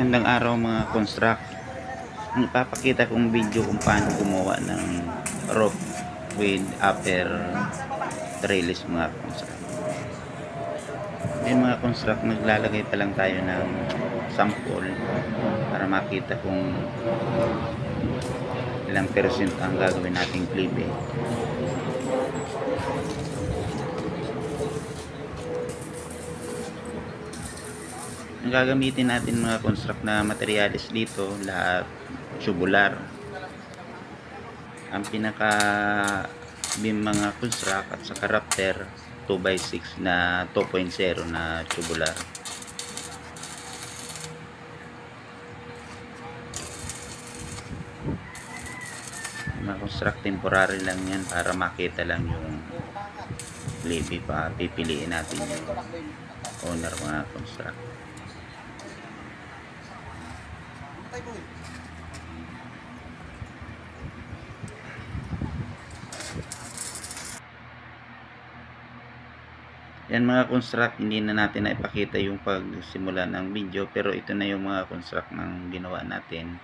Magandang araw mga construct. Ang ipapakita kong video kung paano gumawa ng roof with upper trellis mga construct. Yung mga construct, naglalagay pa lang tayo ng sample para makita kung ilang percent ang gagawin nating klibe. Ang gagamitin natin mga construct na materials dito, lahat tubular. Ang pinaka beam mga construct at saka rafter 2x6 na 2.0 na tubular. Mga construct, temporary lang yan para makita lang yung klibe pa. Pipiliin natin yung owner mga construct. Yan mga construct, hindi na natin na ipakita yung pagsimula ng video, pero ito na yung mga construct ng ginawa natin.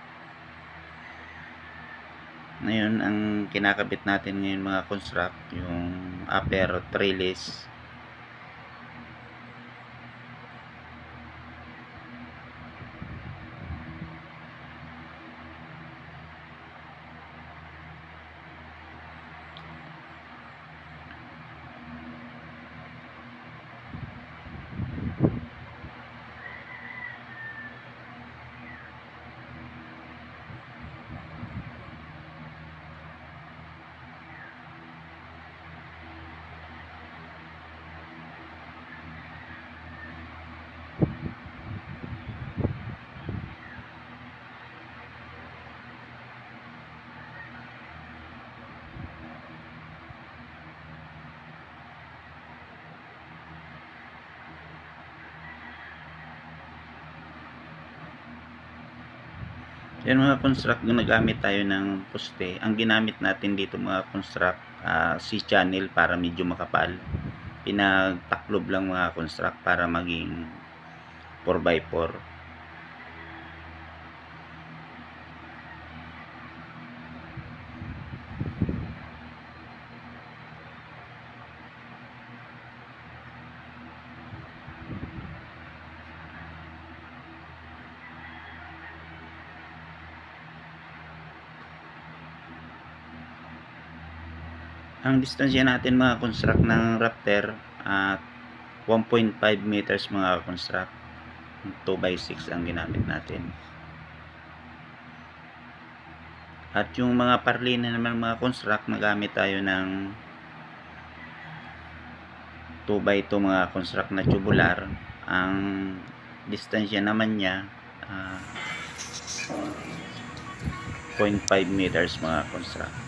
Ngayon, ang kinakabit natin ngayon mga construct, yung upper trellis. Yan mga construct, nagamit tayo ng poste. Ang ginamit natin dito mga construct, C-channel para medyo makapal. Pinagtaklob lang mga construct para maging 4x4. Ang distansya natin mga construct ng rafter at 1.5 meters mga construct. 2x6 ang ginamit natin. At yung mga parlina naman mga construct, nagamit tayo ng 2x2 mga construct na tubular. Ang distansya naman niya 0.5 meters mga construct.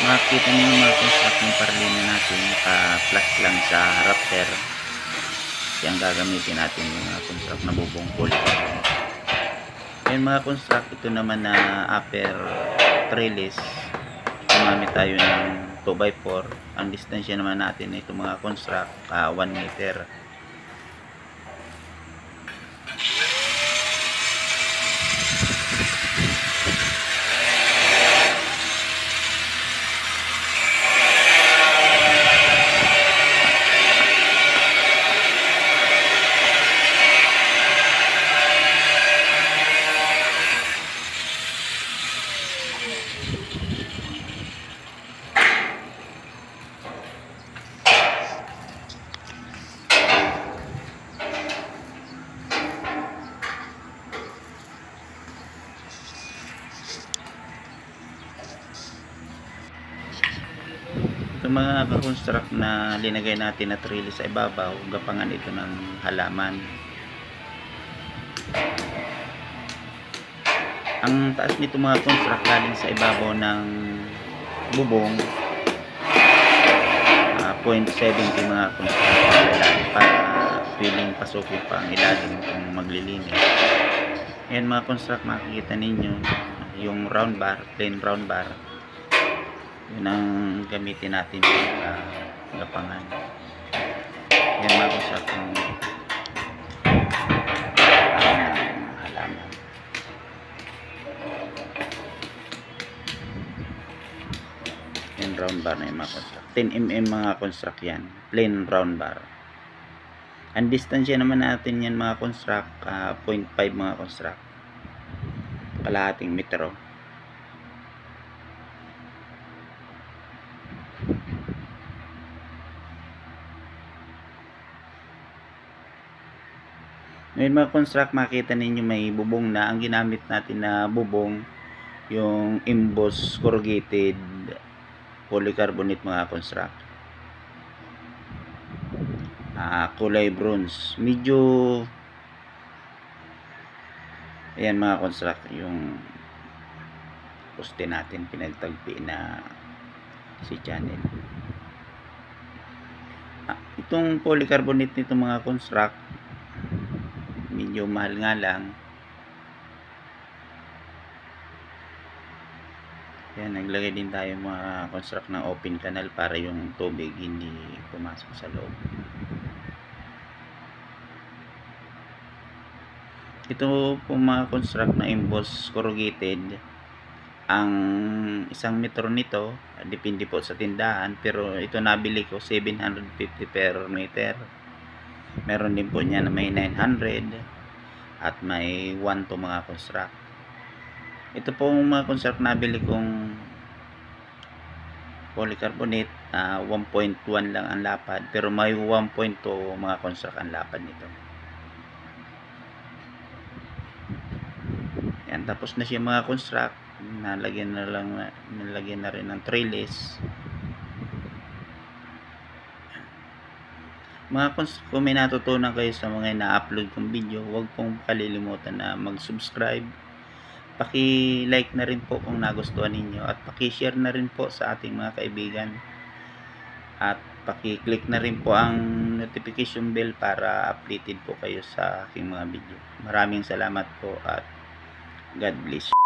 Makikita niyo yung mga construct ng parlina natin, naka-flash lang sa rafter. Yan gagamitin natin yung mga construct na bubungkol. Yan mga construct, ito naman na upper trellis, gumamit tayo ng 2x4. Ang distansya naman natin ito mga construct 1 meter. Itong mga construct na linagay natin na trellis sa ibabaw, gapangan ito ng halaman. Ang taas nito mga construct galing sa ibabaw ng bubong, 0.70 mga construct para pwedeng pasukin pa ang ilalim kung maglilinis. Ayan mga construct, makikita ninyo yung round bar, plain round bar, yun ang gamitin natin sa gapangan. Ayan mga construct, yung halaman. Yan round bar na yung mga construct, 10mm mga construct, yan plain round bar. Ang distansya naman natin yan mga construct, 0.5 mga construct, kalahating metro. Ngayon mga construct, makita ninyo may bubong na. Ang ginamit natin na bubong, yung emboss corrugated polycarbonate mga construct, kulay bronze. Medyo ayan mga construct, yung poste natin pinagtagpi na si channel. Itong polycarbonate nito mga construct, medyo mahal nga lang. Yan, naglagay din tayo mga construct ng open canal para yung tubig hindi pumasok sa loob. Ito po mga construct na emboss corrugated, ang 1 metro nito depende po sa tindahan, pero ito nabili ko 750 per meter. Meron din po niya na may 900 at may 1 to mga construct. Ito po mga construct nabili kong polycarbonate, 1.1 lang ang lapad, pero may 1.2 mga construct ang lapad nito. Yan, tapos na siya mga construct. Nalagyan na rin ng trellis. Mga construct, kung may natutunan kayo sa mga na-upload kong video, huwag pong kalilimutan na mag-subscribe. Paki-like na rin po kung nagustuhan ninyo, at paki-share na rin po sa ating mga kaibigan, at paki-click na rin po ang notification bell para updated po kayo sa aking mga video. Maraming salamat po at God bless.